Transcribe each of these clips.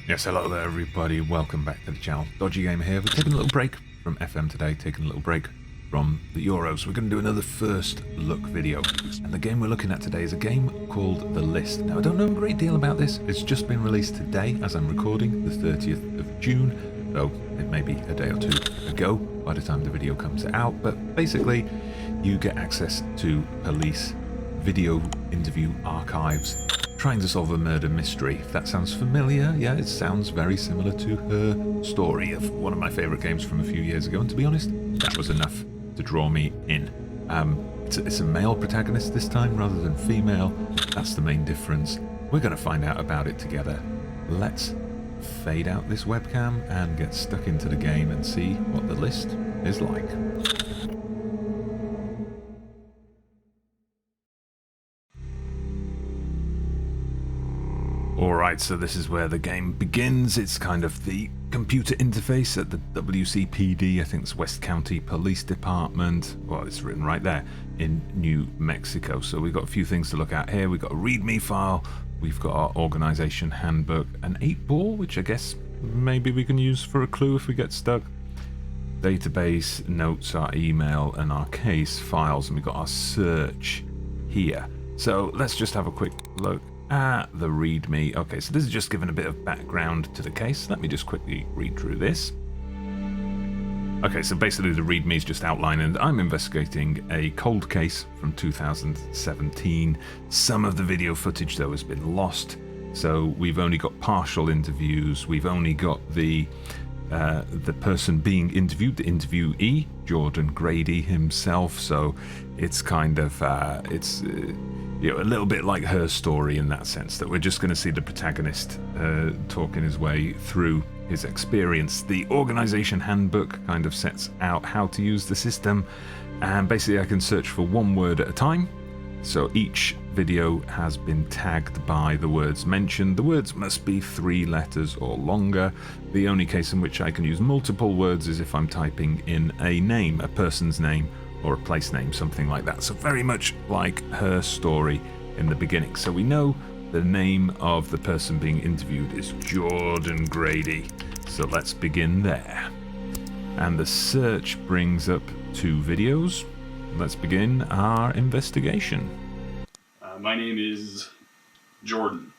Yes, hello there everybody, welcome back to the channel. Dodgy Gamer here. We're taking a little break from FM today, taking a little break from the Euros. We're going to do another first look video. And the game we're looking at today is a game called The List. Now I don't know a great deal about this, it's just been released today as I'm recording, the 30th of June. So it may be a day or two ago by the time the video comes out. But basically you get access to police video interview archives trying to solve a murder mystery. If that sounds familiar, yeah, it sounds very similar to Her Story, of one of my favourite games from a few years ago, and to be honest, that was enough to draw me in. It's a male protagonist this time rather than female. That's the main difference. We're going to find out about it together. Let's fade out this webcam and get stuck into the game and see what The List is like. Alright, so this is where the game begins. It's kind of the computer interface at the WCPD, I think it's West County Police Department. Well, it's written right there, in New Mexico. So we've got a few things to look at here. We've got a README file, we've got our organization handbook, an 8-ball, which I guess maybe we can use for a clue if we get stuck. Database, notes, our email, and our case files, and we've got our search here. So let's just have a quick look at the README. Okay, so this is just giving a bit of background to the case. Let me just quickly read through this. Okay, so basically the README is just outlining that I'm investigating a cold case from 2017. Some of the video footage, though, has been lost, so we've only got partial interviews. We've only got the person being interviewed, the interviewee, Jordan Grady himself. So it's kind of you know, a little bit like Her Story in that sense, that we're just going to see the protagonist talking his way through his experience. The organization handbook kind of sets out how to use the system, and basically I can search for one word at a time. So each video has been tagged by the words mentioned. The words must be 3 letters or longer. The only case in which I can use multiple words is if I'm typing in a name, a person's name, or a place name, something like that. So very much like Her Story in the beginning. So we know the name of the person being interviewed is Jordan Grady. So let's begin there. And the search brings up 2 videos. Let's begin our investigation. My name is Jordan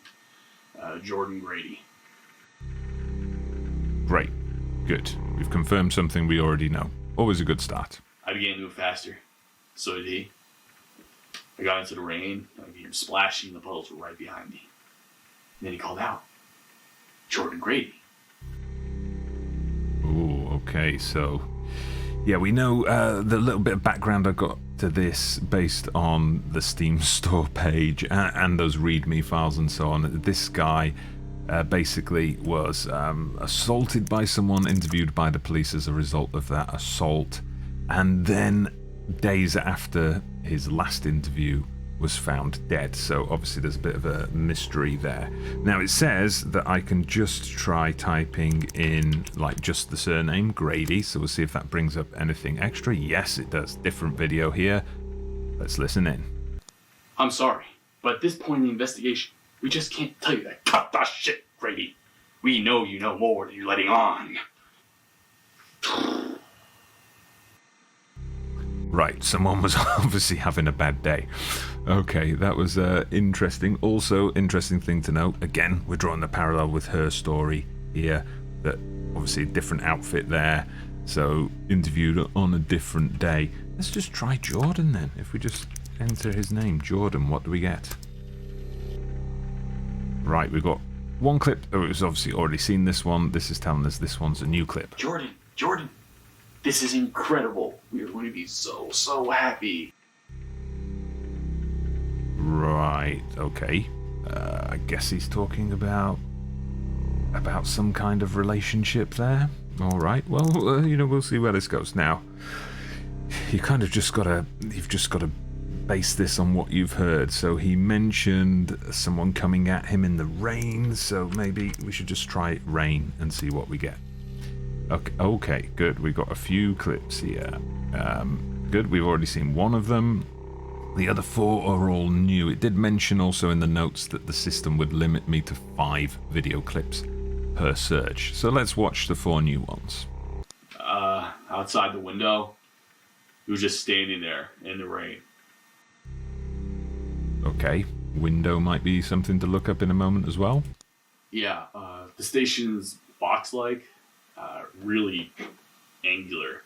Grady. Great. Good. We've confirmed something we already know. Always a good start. I began to move faster. So did he. I got into the rain. I began splashing. The puddles were right behind me. And then he called out, Jordan Grady. Ooh, okay, so yeah, we know the little bit of background I got to this based on the Steam store page and those README files and so on. This guy basically was assaulted by someone, interviewed by the police as a result of that assault, and then days after his last interview was found dead. So obviously there's a bit of a mystery there. Now it says that I can just try typing in like just the surname Grady, so we'll see if that brings up anything extra. Yes, it does. Different video here. Let's listen in. I'm sorry, but at this point in the investigation, we just can't tell you that. Cut the shit, Grady. We know you know more than you're letting on. Right, someone was obviously having a bad day. Okay, that was interesting. Also, interesting thing to note, again, we're drawing the parallel with Her Story here, that obviously a different outfit there, so interviewed on a different day. Let's just try Jordan then. If we just enter his name, Jordan, what do we get? Right, we've got one clip. Oh, it was obviously already seen this one. This is telling us this one's a new clip. Jordan, this is incredible. We are going to be so happy. Right, okay. I guess he's talking about some kind of relationship there. All right, well, you know, we'll see where this goes. Now, you've just got to base this on what you've heard. So he mentioned someone coming at him in the rain, so maybe we should just try rain and see what we get. Okay, good. We've got a few clips here. Good, we've already seen one of them. The other 4 are all new. It did mention also in the notes that the system would limit me to 5 video clips per search. So let's watch the 4 new ones. Outside the window, he was just standing there in the rain. Okay, window might be something to look up in a moment as well. Yeah, the station's box-like, really angular.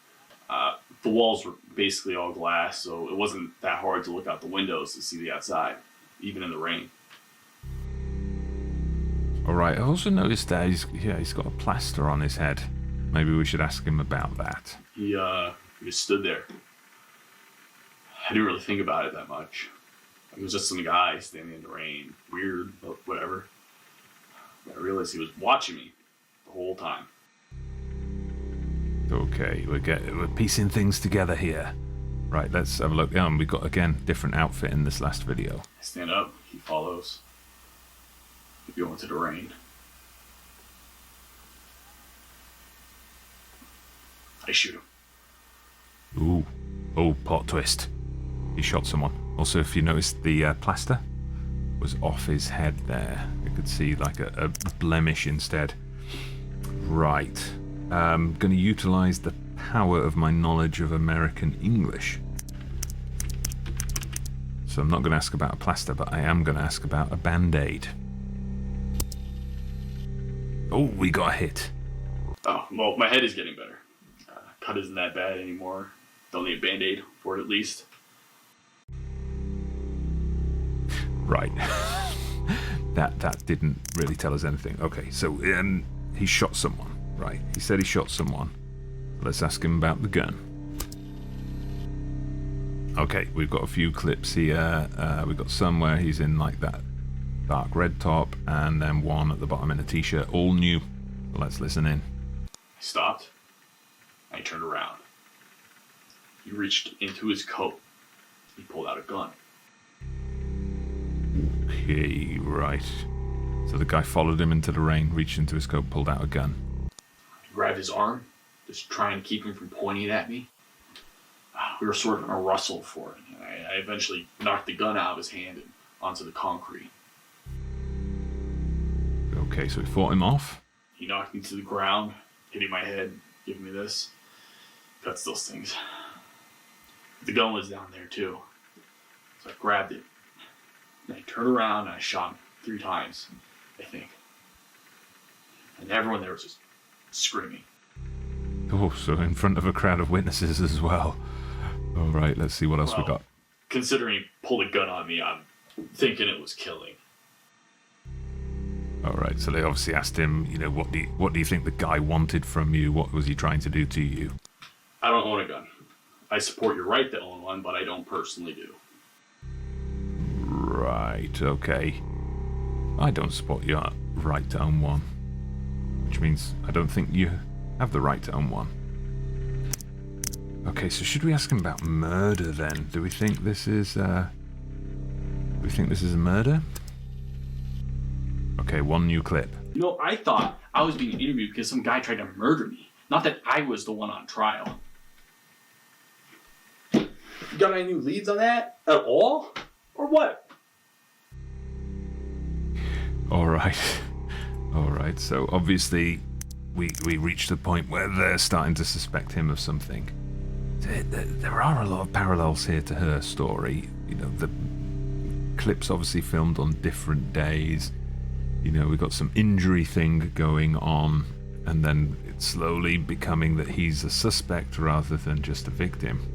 The walls were basically all glass, so it wasn't that hard to look out the windows to see the outside, even in the rain. All right, I also noticed that he's got a plaster on his head. Maybe we should ask him about that. He just stood there. I didn't really think about it that much. It was just some guy standing in the rain. Weird, but whatever. I realized he was watching me the whole time. Okay, we're piecing things together here. Right, let's have a look. We got, again, different outfit in this last video. I stand up, he follows. We go into the rain. I shoot him. Ooh. Oh, plot twist. He shot someone. Also, if you noticed, the plaster was off his head there. You could see like a blemish instead. Right. I'm going to utilize the power of my knowledge of American English. So I'm not going to ask about a plaster, but I am going to ask about a band-aid. Oh, we got a hit. Oh, well, my head is getting better. Cut isn't that bad anymore. Don't need a band-aid for it at least. Right. that didn't really tell us anything. Okay, so he shot someone. Right, he said he shot someone. Let's ask him about the gun. Okay, we've got a few clips here. We've got some where he's in like that dark red top, and then one at the bottom in a t-shirt, all new. Let's listen in. I stopped. I turned around. He reached into his coat. He pulled out a gun. Okay, right. So the guy followed him into the rain, reached into his coat, pulled out a gun. I grabbed his arm, just trying to keep him from pointing at me. We were sort of in a rustle for it. And I eventually knocked the gun out of his hand and onto the concrete. Okay, so we fought him off. He knocked me to the ground, hitting my head, giving me this. That still stings. The gun was down there too. So I grabbed it. And I turned around and I shot him 3 times, I think. And everyone there was just screaming. Oh, so in front of a crowd of witnesses as well. All right, let's see what else we got. Considering he pulled a gun on me, I'm thinking it was killing. All right, so they obviously asked him, what do you think the guy wanted from you? What was he trying to do to you? I don't own a gun. I support your right to own one, but I don't personally do. Right, okay. I don't support your right to own one. Which means I don't think you have the right to own one. Okay, so should we ask him about murder then? Do we think this is a murder? Okay, one new clip. I thought I was being interviewed because some guy tried to murder me. Not that I was the one on trial. You got any new leads on that? At all? Or what? Alright. Alright, so obviously we reached the point where they're starting to suspect him of something. There are a lot of parallels here to her story. The clips obviously filmed on different days. We've got some injury thing going on, and then it's slowly becoming that he's a suspect rather than just a victim.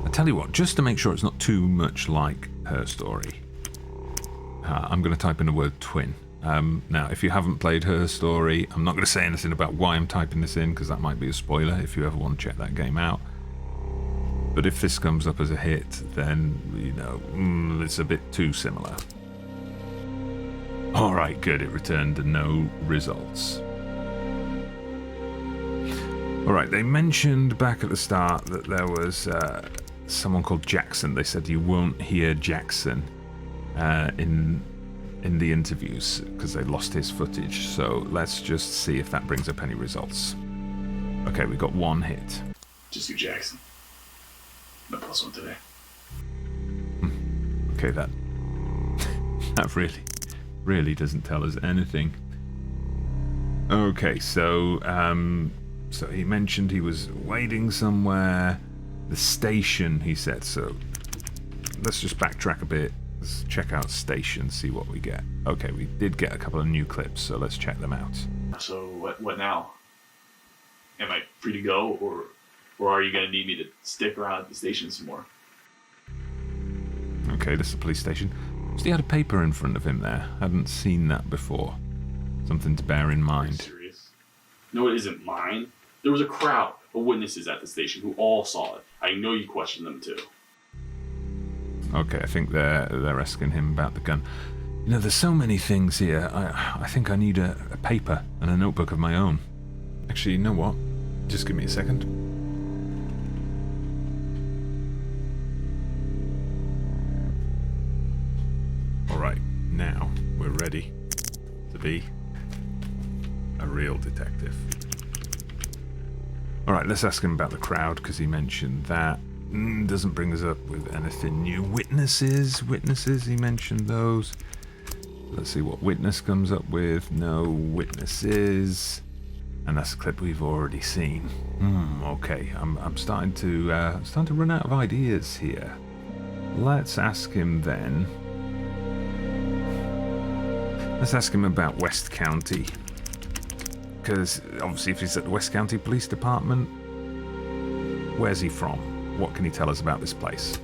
I tell you what, just to make sure it's not too much like her story, I'm going to type in the word twin. Now, if you haven't played her story, I'm not going to say anything about why I'm typing this in, because that might be a spoiler if you ever want to check that game out. But if this comes up as a hit, then, it's a bit too similar. Alright, good, it returned no results. Alright, they mentioned back at the start that there was someone called Jackson. They said you won't hear Jackson in the interviews because they lost his footage. So let's just see if that brings up any results. Okay, we got 1 hit. Just do Jackson. No +1 today. Okay, that really doesn't tell us anything. Okay, so he mentioned he was waiting somewhere. The station, he said. So let's just backtrack a bit. Let's check out station, see what we get. Okay, we did get a couple of new clips, so let's check them out. So what now? Am I free to go, or are you going to need me to stick around at the station some more? Okay, this is the police station. So he had a paper in front of him there. Hadn't seen that before. Something to bear in mind. Serious? No, it isn't mine. There was a crowd of witnesses at the station who all saw it. I know you questioned them too. Okay, I think they're asking him about the gun. You know, there's so many things here. I think I need a paper and a notebook of my own. Actually, you know what? Just give me a second. Alright, now we're ready to be a real detective. Alright, let's ask him about the crowd, because he mentioned that. Doesn't bring us up with anything new. Witnesses, he mentioned those. Let's see what witness comes up with. No witnesses. And that's a clip we've already seen. Okay, I'm starting to run out of ideas here. Let's ask him then. Let's ask him about West County. Because obviously if he's at the West County Police Department, where's he from? What can he tell us about this place?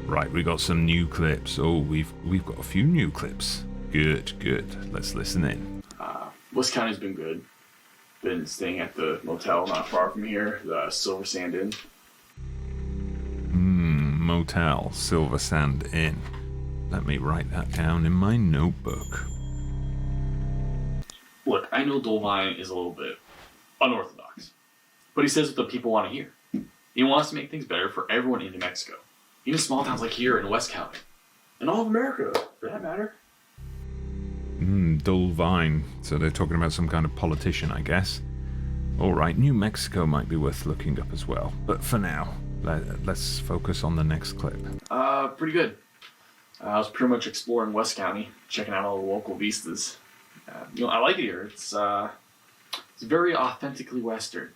Right, we got some new clips. Oh, we've got a few new clips. Good. Let's listen in. West County's been good. Been staying at the motel not far from here, the Silver Sand Inn. Motel, Silver Sand Inn. Let me write that down in my notebook. Look, I know Dolvine is a little bit unorthodox, but he says what the people want to hear. He wants to make things better for everyone in New Mexico. Even small towns like here in West County. And all of America, for that matter. Dolvine. So they're talking about some kind of politician, I guess. Alright, New Mexico might be worth looking up as well. But for now, let's focus on the next clip. Pretty good. I was pretty much exploring West County, checking out all the local vistas. I like it here. It's very authentically Western.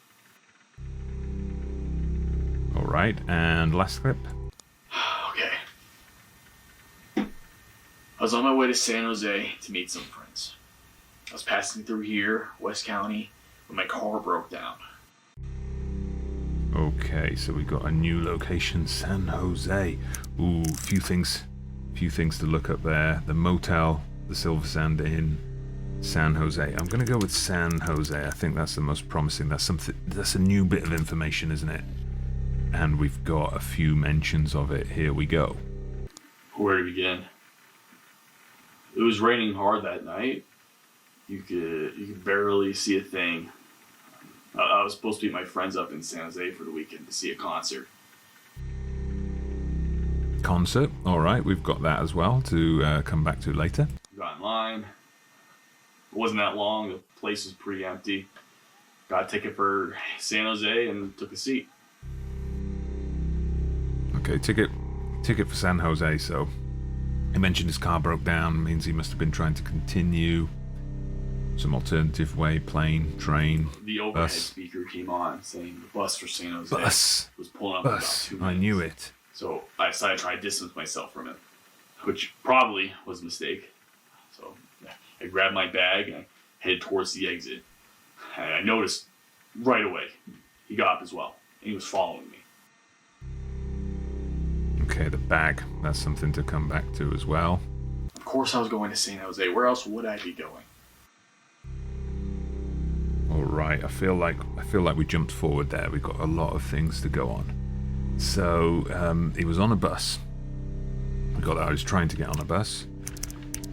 Alright, and last clip. Okay. I was on my way to San Jose to meet some friends. I was passing through here, West County, when my car broke down. Okay, so we got a new location, San Jose. Ooh, few things to look up there. The motel, the Silver Sand Inn, San Jose. I'm gonna go with San Jose. I think that's the most promising. That's a new bit of information, isn't it? And we've got a few mentions of it. Here we go. Where to begin? It was raining hard that night. You could barely see a thing. I was supposed to meet my friends up in San Jose for the weekend to see a concert. Concert, all right, we've got that as well to come back to later. Got in line. It wasn't that long. The place was pretty empty. Got a ticket for San Jose and took a seat. Okay, ticket for San Jose. So he mentioned his car broke down. Means he must have been trying to continue some alternative way, plane, train, The overhead bus. speaker came on saying the bus for San Jose was pulling up Bus. in about 2 minutes. I knew it. So I decided to try to distance myself from it, which probably was a mistake. So I grabbed my bag and I headed towards the exit. And I noticed right away he got up as well, and he was following me. Okay, the bag. That's something to come back to as well. Of course I was going to San Jose. Where else would I be going? All right, I feel like we jumped forward there. We've got a lot of things to go on. So he was on a bus. We got that. I was trying to get on a bus.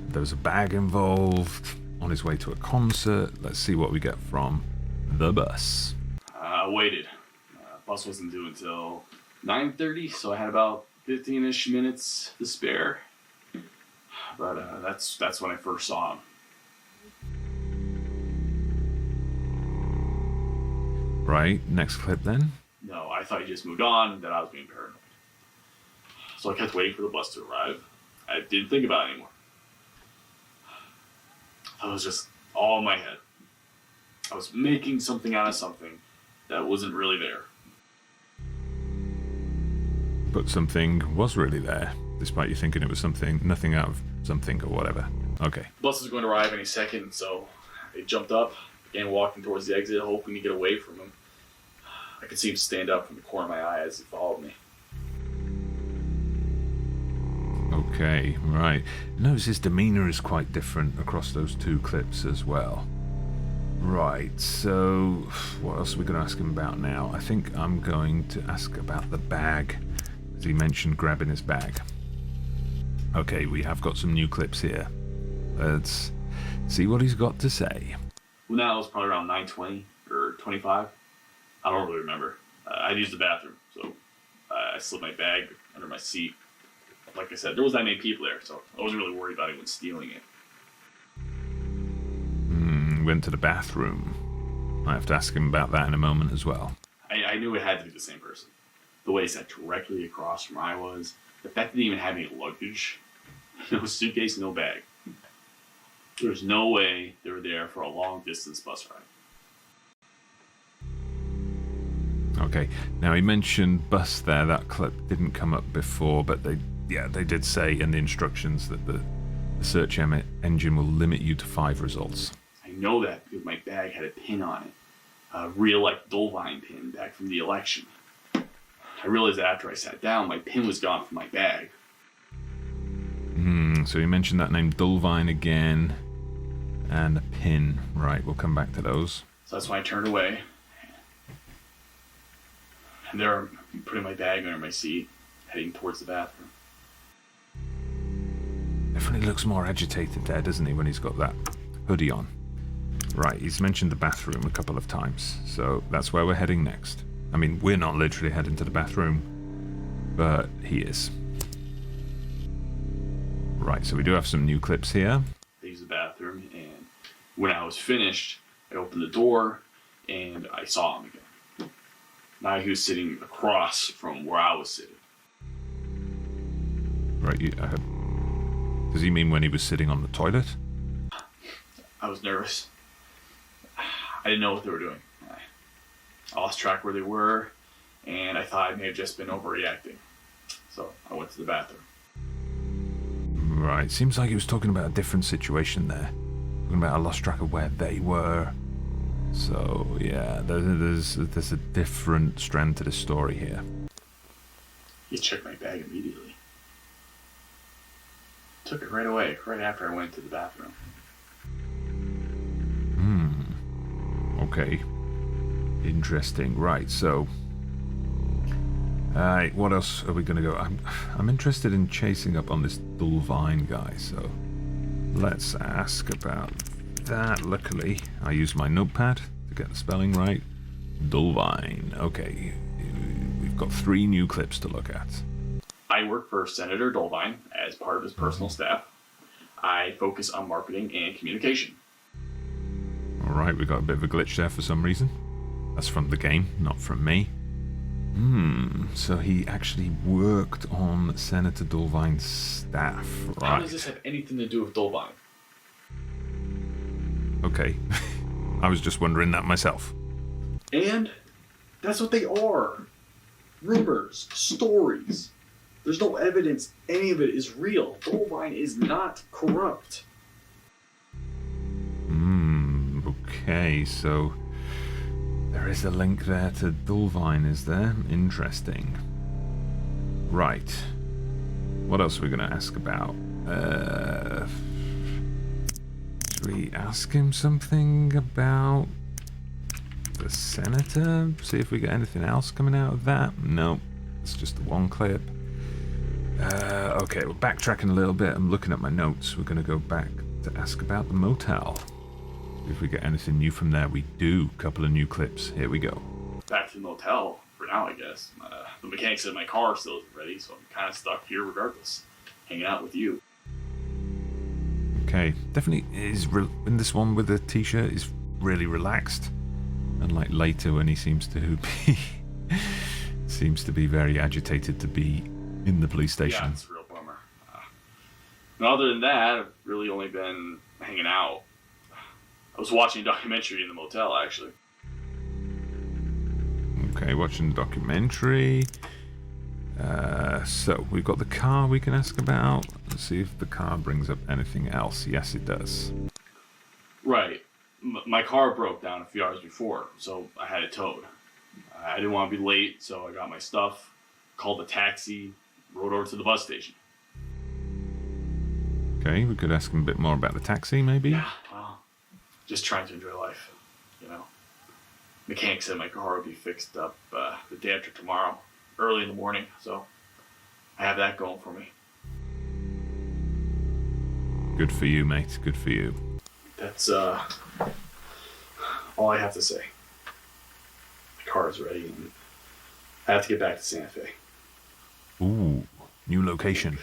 There was a bag involved. On his way to a concert. Let's see what we get from the bus. I waited. Bus wasn't due until 9:30, so I had about 15-ish minutes to spare. But that's when I first saw him. Right, next clip then. No, I thought he just moved on, that I was being paranoid. So I kept waiting for the bus to arrive. I didn't think about it anymore. I was just all in my head. I was making something out of something that wasn't really there. But something was really there, despite you thinking it was something, nothing out of something or whatever. Okay. Bus was going to arrive any second, so I jumped up, began walking towards the exit, hoping to get away from him. I could see him stand up from the corner of my eye as he followed me. Okay, right. Notice his demeanour is quite different across those two clips as well. Right, so what else are we going to ask him about now? I think I'm going to ask about the bag, as he mentioned grabbing his bag. Okay, we have got some new clips here. Let's see what he's got to say. Well, now it was probably around 9:20 or 25. I don't really remember. I'd used the bathroom, so I slid my bag under my seat. Like I said, there wasn't that many people there, so I wasn't really worried about anyone stealing it. Went to the bathroom. I have to ask him about that in a moment as well. I knew it had to be the same person. The way he sat directly across from where I was, the fact that he didn't even have any luggage, no suitcase, no bag. There's no way they were there for a long distance bus ride. Okay, now he mentioned bus there. That clip didn't come up before, but they did say in the instructions that the search engine will limit you to 5 results. I know that because my bag had a pin on it. A real like Dolvine pin back from the election. I realized that after I sat down, my pin was gone from my bag. So he mentioned that name Dolvine again, and a pin. Right, we'll come back to those. So that's when I turned away. And there I'm putting my bag under my seat, heading towards the bathroom. Definitely looks more agitated there, doesn't he, when he's got that hoodie on. Right, he's mentioned the bathroom a couple of times, so that's where we're heading next. I mean, we're not literally heading to the bathroom, but he is. Right, so we do have some new clips here. I used the bathroom, and when I was finished, I opened the door, and I saw him again. Now he was sitting across from where I was sitting. Right, does he mean when he was sitting on the toilet? I was nervous. I didn't know what they were doing. I lost track where they were, and I thought I may have just been overreacting. So I went to the bathroom. Right, seems like he was talking about a different situation there. Talking about I lost track of where they were. So yeah, there's a different strand to the story here. He checked my bag immediately. Took it right away, right after I went to the bathroom. Okay. Interesting. Right, so what else are we going to go? I'm interested in chasing up on this Dolvine guy, so let's ask about that. Luckily, I used my notepad to get the spelling right. Dolvine. Okay, we've got 3 new clips to look at. I work for Senator Dolvine as part of his personal staff. I focus on marketing and communication. Alright, we got a bit of a glitch there for some reason. That's from the game, not from me. So he actually worked on Senator Dolvine's staff, right? How does this have anything to do with Dolvine? Okay. I was just wondering that myself. And that's what they are. Rumors, stories. There's no evidence any of it is real. Dolvine is not corrupt. Okay, so there is a link there to Dolvine, is there? Interesting. Right. What else are we going to ask about? Should we ask him something about the senator? See if we get anything else coming out of that? Nope. It's just the one clip. Okay, we're backtracking a little bit. I'm looking at my notes. We're going to go back to ask about the motel. If we get anything new from there, we do. Couple of new clips. Here we go. Back to the motel for now, I guess. The mechanic said my car still isn't ready, so I'm kind of stuck here regardless. Hanging out with you. Okay, definitely is in this one with the t-shirt is really relaxed, unlike later when he seems to be very agitated to be in the police station. Yeah, it's a real bummer. And other than that, I've really only been hanging out. I was watching a documentary in the motel, actually. Okay, watching the documentary. So, we've got the car we can ask about. Let's see if the car brings up anything else. Yes, it does. Right. My car broke down a few hours before, so I had it towed. I didn't want to be late, so I got my stuff, called a taxi, rode over to the bus station. Okay, we could ask him a bit more about the taxi, maybe? Yeah, well, just trying to enjoy life, you know. Mechanic said my car would be fixed up the day after tomorrow, early in the morning, so I have that going for me. Good for you, mate. Good for you. That's all I have to say. My car is ready, and I have to get back to Santa Fe. Ooh, new location.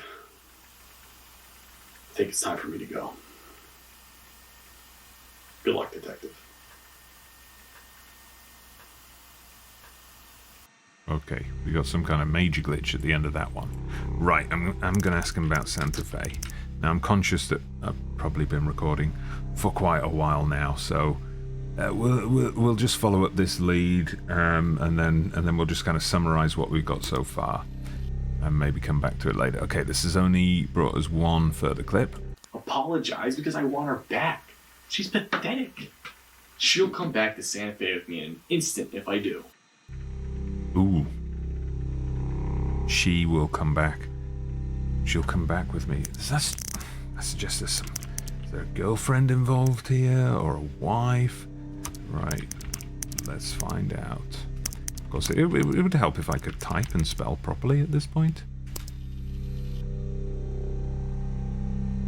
I think it's time for me to go. Good luck, detective. Okay, we got some kind of major glitch at the end of that one. Right, I'm going to ask him about Santa Fe. Now, I'm conscious that I've probably been recording for quite a while now, so we'll just follow up this lead, and then we'll just kind of summarize what we've got so far, and maybe come back to it later. Okay, this has only brought us one further clip. Apologize because I want her back. She's pathetic. She'll come back to Santa Fe with me in an instant if I do. Ooh. She will come back. She'll come back with me. That suggests there's is there a girlfriend involved here, or a wife? Right. Let's find out. Of course, it would help if I could type and spell properly at this point.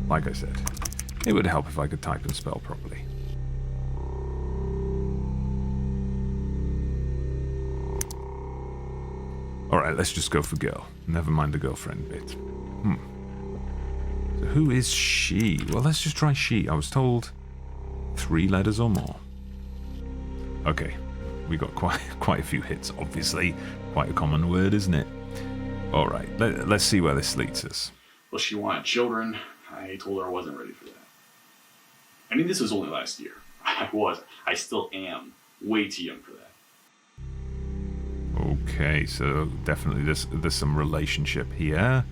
Like I said, it would help if I could type and spell properly. Alright, let's just go for girl. Never mind the girlfriend bit. So who is she? Well, let's just try she. I was told 3 letters or more. Okay, we got quite a few hits, obviously. Quite a common word, isn't it? Alright, let's see where this leads us. Well, she wanted children. I told her I wasn't ready for that. I mean, this was only last year. I still am way too young for that. Okay, so definitely there's some relationship here.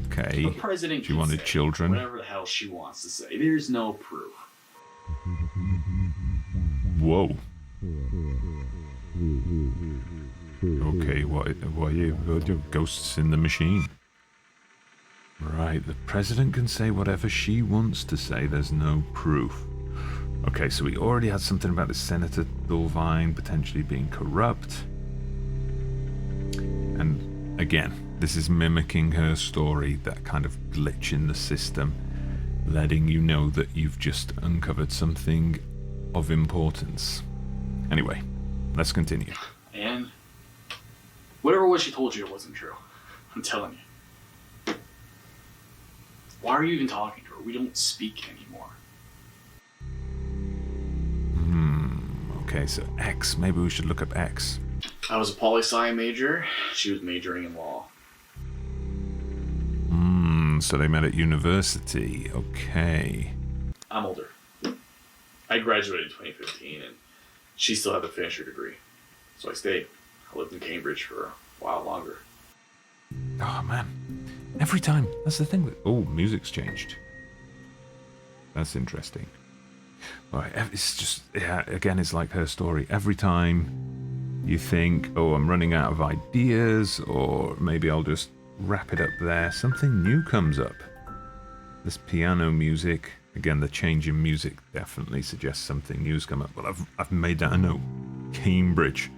Okay, The president she can wanted say children. whatever the hell she wants to say. There's no proof. Whoa. Okay, what are you? Ghosts in the machine. Right, the president can say whatever she wants to say. There's no proof. Okay, so we already had something about the Senator Dulvine potentially being corrupt. And again, this is mimicking her story, that kind of glitch in the system, letting you know that you've just uncovered something of importance. Anyway, let's continue. And whatever it was she told you, it wasn't true. I'm telling you. Why are you even talking to her? We don't speak anymore. Okay, so X. Maybe we should look up X. I was a poli-sci major. She was majoring in law. So they met at university. Okay. I'm older. I graduated in 2015, and she still had to finish her degree. So I stayed. I lived in Cambridge for a while longer. Oh, man. Every time. That's the thing. Oh, music's changed. That's interesting. Alright, it's just, yeah, again, it's like her story. Every time you think, oh, I'm running out of ideas, or maybe I'll just wrap it up there, something new comes up. This piano music, again, the change in music definitely suggests something new's come up. Well, I've made that a note. Cambridge.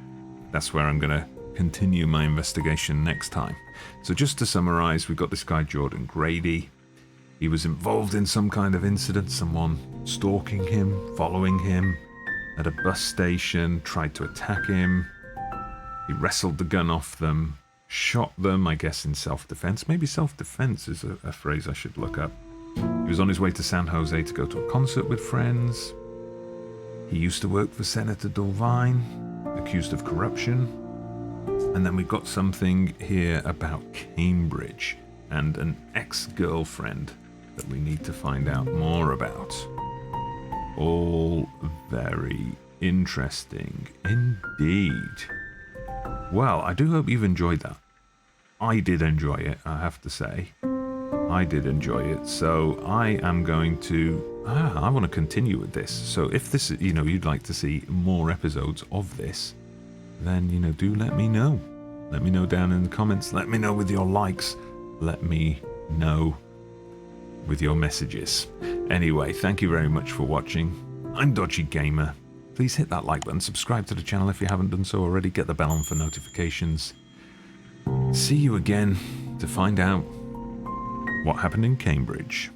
That's where I'm going to continue my investigation next time. So just to summarize, we've got this guy, Jordan Grady. He was involved in some kind of incident, someone stalking him, following him at a bus station, tried to attack him. He wrestled the gun off them, shot them, I guess in self-defense. Maybe self-defense is a phrase I should look up. He was on his way to San Jose to go to a concert with friends. He used to work for Senator Dulvine, accused of corruption. And then we've got something here about Cambridge and an ex-girlfriend that we need to find out more about. All very interesting indeed. Well, I do hope you've enjoyed that. I did enjoy it, I have to say. I did enjoy it, so I am going to... I want to continue with this. So if this, you'd like to see more episodes of this, then, do let me know. Let me know down in the comments. Let me know with your likes. Let me know with your messages. Anyway, thank you very much for watching. I'm Dodgy Gamer. Please hit that like button, subscribe to the channel if you haven't done so already, get the bell on for notifications. See you again to find out what happened in Cambridge.